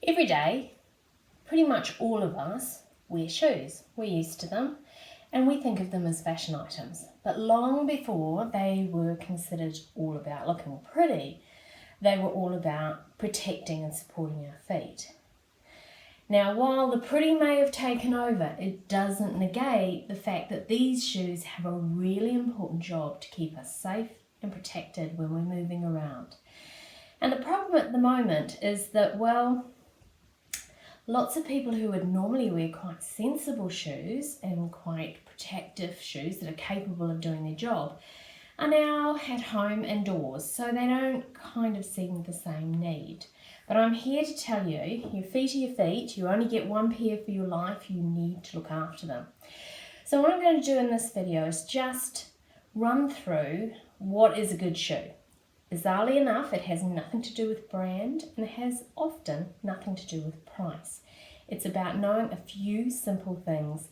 Every day, pretty much all of us wear shoes. We're used to them and we think of them as fashion items. But long before they were considered all about looking pretty, they were all about protecting and supporting our feet. Now, while the pretty may have taken over, it doesn't negate the fact that these shoes have a really important job to keep us safe and protected when we're moving around. And the problem at the moment is that, well, lots of people who would normally wear quite sensible shoes and quite protective shoes that are capable of doing their job are now at home indoors, so they don't kind of see the same need. But I'm here to tell you, your feet are your feet, you only get one pair for your life, you need to look after them. So what I'm going to do in this video is just run through what is a good shoe. Bizarrely enough, it has nothing to do with brand and it has often nothing to do with price. It's about knowing a few simple things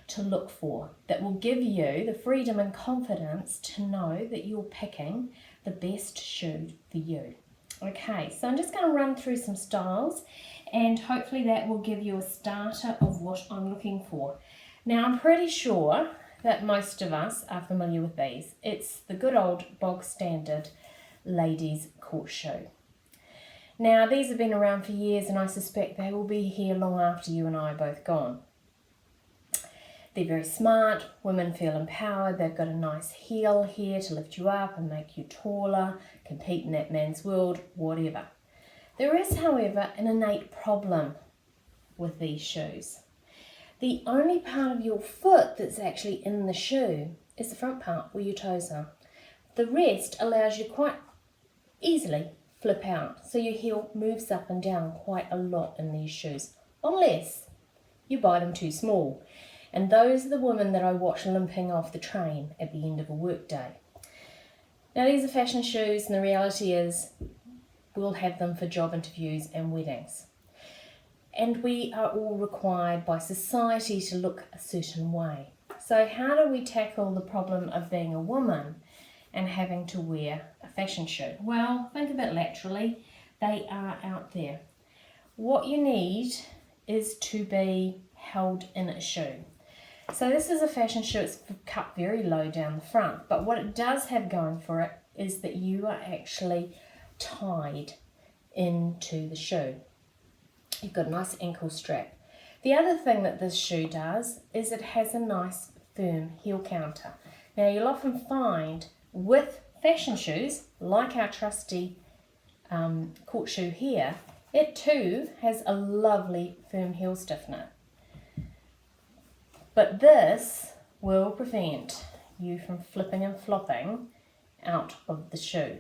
to look for that will give you the freedom and confidence to know that you're picking the best shoe for you. Okay, so I'm just going to run through some styles and hopefully that will give you a starter of what I'm looking for. Now, I'm pretty sure that most of us are familiar with these. It's the good old bog standard ladies' court shoe. Now, these have been around for years and I suspect they will be here long after you and I are both gone. They're very smart, women feel empowered, they've got a nice heel here to lift you up and make you taller, compete in that man's world, whatever. There is, however, an innate problem with these shoes. The only part of your foot that's actually in the shoe is the front part where your toes are. The rest allows you quite easily flip out, so your heel moves up and down quite a lot in these shoes, unless you buy them too small. And those are the women that I watch limping off the train at the end of a work day. Now, these are fashion shoes and the reality is we'll have them for job interviews and weddings. And we are all required by society to look a certain way. So how do we tackle the problem of being a woman and having to wear a fashion shoe? Well, think of it laterally. They are out there. What you need is to be held in a shoe. So this is a fashion shoe, it's cut very low down the front, but what it does have going for it is that you are actually tied into the shoe. You've got a nice ankle strap. The other thing that this shoe does is it has a nice firm heel counter. Now, you'll often find with fashion shoes, like our trusty court shoe here, it too has a lovely firm heel stiffener. But this will prevent you from flipping and flopping out of the shoe.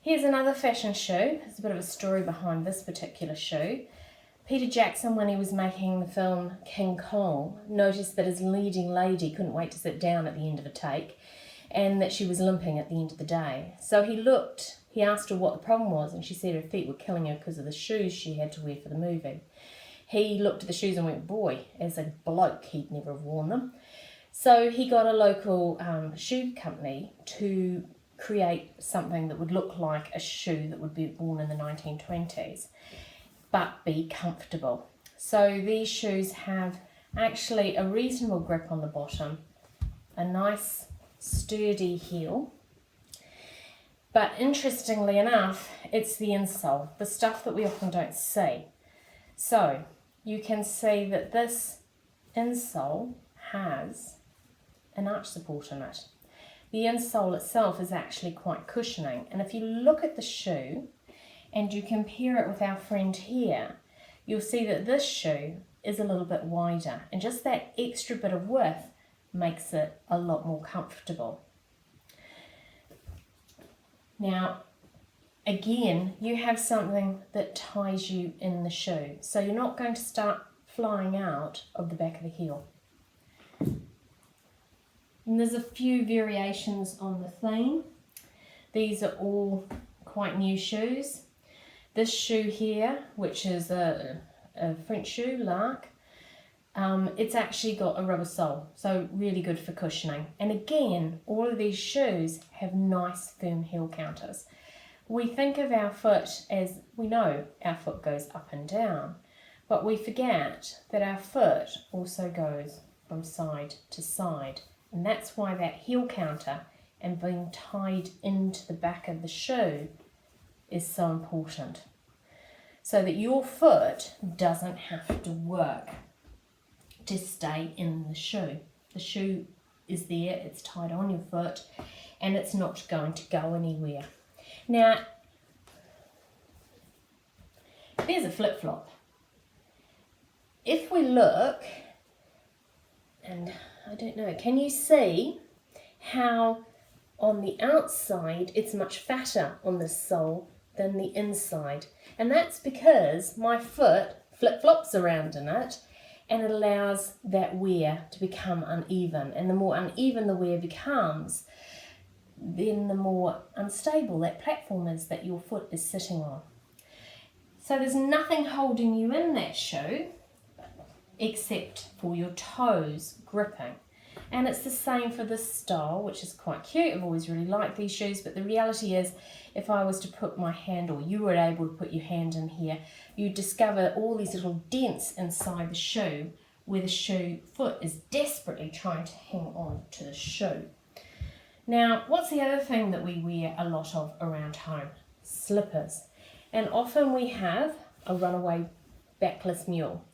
Here's another fashion shoe. There's a bit of a story behind this particular shoe. Peter Jackson, when he was making the film King Kong, noticed that his leading lady couldn't wait to sit down at the end of a take and that she was limping at the end of the day. So he asked her what the problem was, and she said her feet were killing her because of the shoes she had to wear for the movie. He looked at the shoes and went, boy, as a bloke, he'd never have worn them. So he got a local shoe company to create something that would look like a shoe that would be worn in the 1920s, but be comfortable. So these shoes have actually a reasonable grip on the bottom, a nice sturdy heel, but interestingly enough, it's the insole, the stuff that we often don't see. So you can see that this insole has an arch support in it. The insole itself is actually quite cushioning, and if you look at the shoe and you compare it with our friend here, you'll see that this shoe is a little bit wider, and just that extra bit of width makes it a lot more comfortable. Now, again, you have something that ties you in the shoe, so you're not going to start flying out of the back of the heel. And there's a few variations on the theme. These are all quite new shoes. This shoe here, which is a French shoe, Lark, it's actually got a rubber sole, so really good for cushioning. And again, all of these shoes have nice firm heel counters. We think of our foot as, we know our foot goes up and down, but we forget that our foot also goes from side to side. And that's why that heel counter and being tied into the back of the shoe is so important. So that your foot doesn't have to work to stay in the shoe. The shoe is there, it's tied on your foot, and it's not going to go anywhere. Now, there's a flip-flop. If we look, and I don't know, can you see how on the outside it's much fatter on the sole than the inside? And that's because my foot flip-flops around in it, and it allows that wear to become uneven. And the more uneven the wear becomes, then the more unstable that platform is that your foot is sitting on. So there's nothing holding you in that shoe except for your toes gripping. And it's the same for this style, which is quite cute. I've always really liked these shoes, but the reality is if I was to put my hand, or you were able to put your hand in here, you'd discover all these little dents inside the shoe where the shoe foot is desperately trying to hang on to the shoe. Now, what's the other thing that we wear a lot of around home? Slippers. And often we have a runaway backless mule.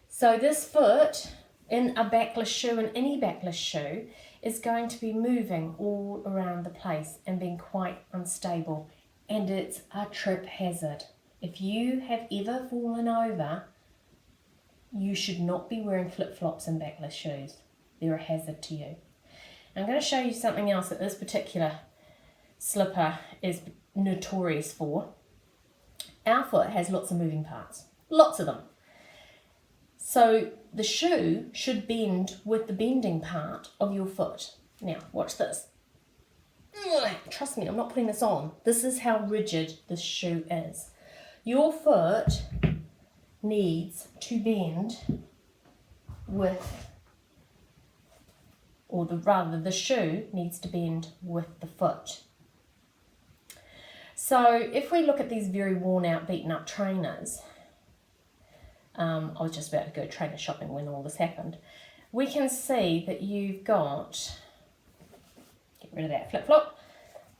So this foot in a backless shoe, and any backless shoe, is going to be moving all around the place and being quite unstable. And it's a trip hazard. If you have ever fallen over, you should not be wearing flip-flops and backless shoes. They're a hazard to you. I'm going to show you something else that this particular slipper is notorious for. Our foot has lots of moving parts, lots of them. So the shoe should bend with the bending part of your foot. Now, watch this. Trust me, I'm not putting this on. This is how rigid this shoe is. Your foot needs to bend with, or the shoe needs to bend with the foot. So if we look at these very worn out, beaten up trainers, I was just about to go trainer shopping when all this happened, we can see that you've got, get rid of that flip-flop,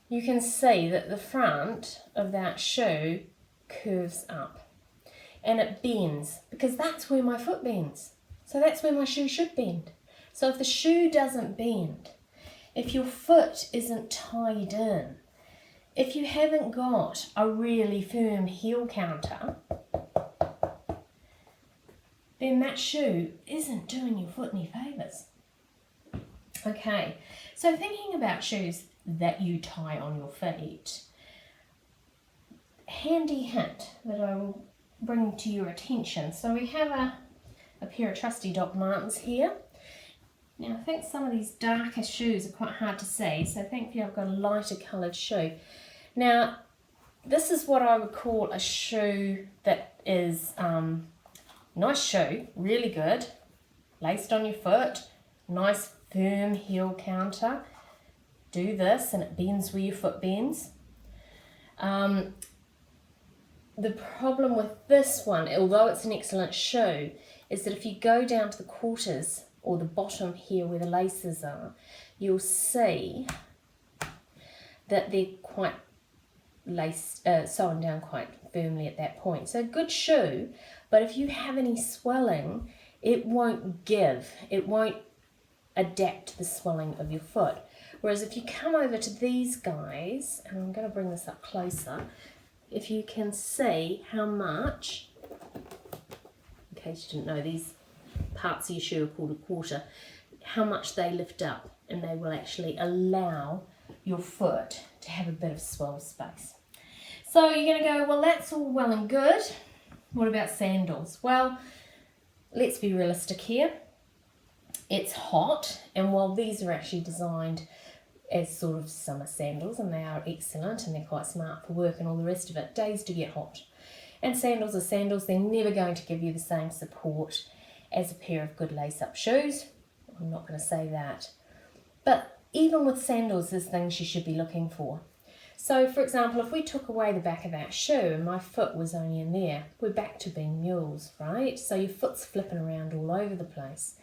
you can see that the front of that shoe curves up and it bends, because that's where my foot bends. So that's where my shoe should bend. So if the shoe doesn't bend, if your foot isn't tied in, if you haven't got a really firm heel counter, then that shoe isn't doing your foot any favours. Okay, so thinking about shoes that you tie on your feet, handy hint that I will bring to your attention. So we have a pair of trusty Doc Martens here. Now I think some of these darker shoes are quite hard to see, so thankfully I've got a lighter coloured shoe. Now this is what I would call a shoe that is nice shoe, really good, laced on your foot, nice firm heel counter. Do this and it bends where your foot bends. The problem with this one, although it's an excellent shoe, is that if you go down to the quarters or the bottom here where the laces are, you'll see that they're quite sewn down quite firmly at that point. So good shoe, but if you have any swelling, it won't give. It won't adapt to the swelling of your foot. Whereas if you come over to these guys, and I'm going to bring this up closer, if you can see how much, in case you didn't know, these parts of your shoe are called a quarter, how much they lift up, and they will actually allow your foot to have a bit of swell space. So you're going to go, well, that's all well and good. What about sandals? Well, let's be realistic here. It's hot, and while these are actually designed as sort of summer sandals, and they are excellent and they're quite smart for work and all the rest of it, days do get hot. And sandals are sandals. They're never going to give you the same support as a pair of good lace-up shoes. I'm not going to say that. But even with sandals, there's things you should be looking for. So for example, if we took away the back of that shoe and my foot was only in there, we're back to being mules, right? So your foot's flipping around all over the place.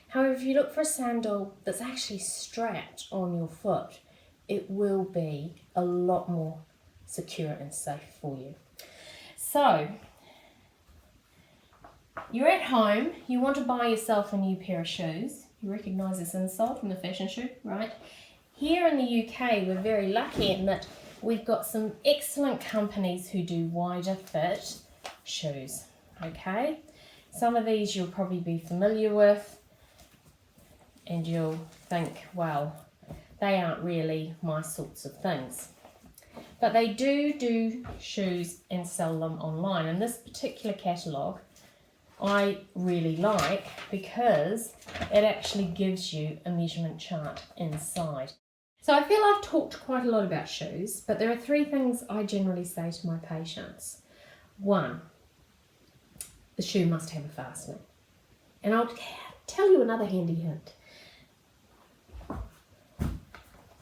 However, if you look for a sandal that's actually strapped on your foot, it will be a lot more secure and safe for you. So you're at home, you want to buy yourself a new pair of shoes. You recognise this insole from the fashion shoe, right? Here in the UK, we're very lucky in that we've got some excellent companies who do wider fit shoes, okay? Some of these you'll probably be familiar with and you'll think, well, they aren't really my sorts of things. But they do shoes and sell them online. And this particular catalogue I really like because it actually gives you a measurement chart inside. So I feel I've talked quite a lot about shoes, but there are 3 things I generally say to my patients. 1, the shoe must have a fastening. And I'll tell you another handy hint.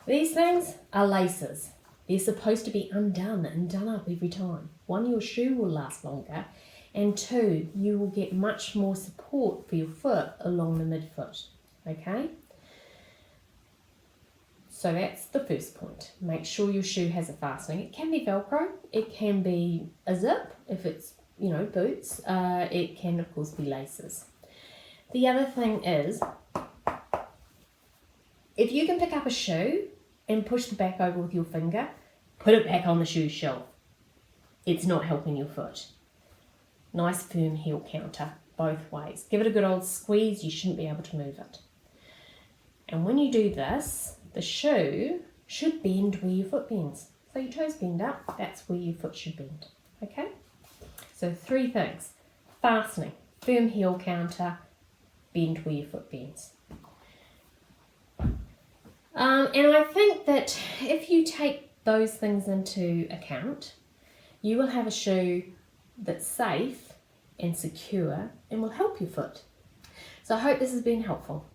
These things are laces. They're supposed to be undone and done up every time. 1, your shoe will last longer, and 2, you will get much more support for your foot along the midfoot, okay? So that's the first point. Make sure your shoe has a fastening. It can be Velcro, it can be a zip if it's, boots. It can, of course, be laces. The other thing is, if you can pick up a shoe and push the back over with your finger, put it back on the shoe shelf. It's not helping your foot. Nice firm heel counter both ways. Give it a good old squeeze, you shouldn't be able to move it. And when you do this, the shoe should bend where your foot bends. So your toes bend up, that's where your foot should bend. Okay? So 3 things. Fastening, firm heel counter, bend where your foot bends. And I think that if you take those things into account, you will have a shoe that's safe and secure and will help your foot. So I hope this has been helpful.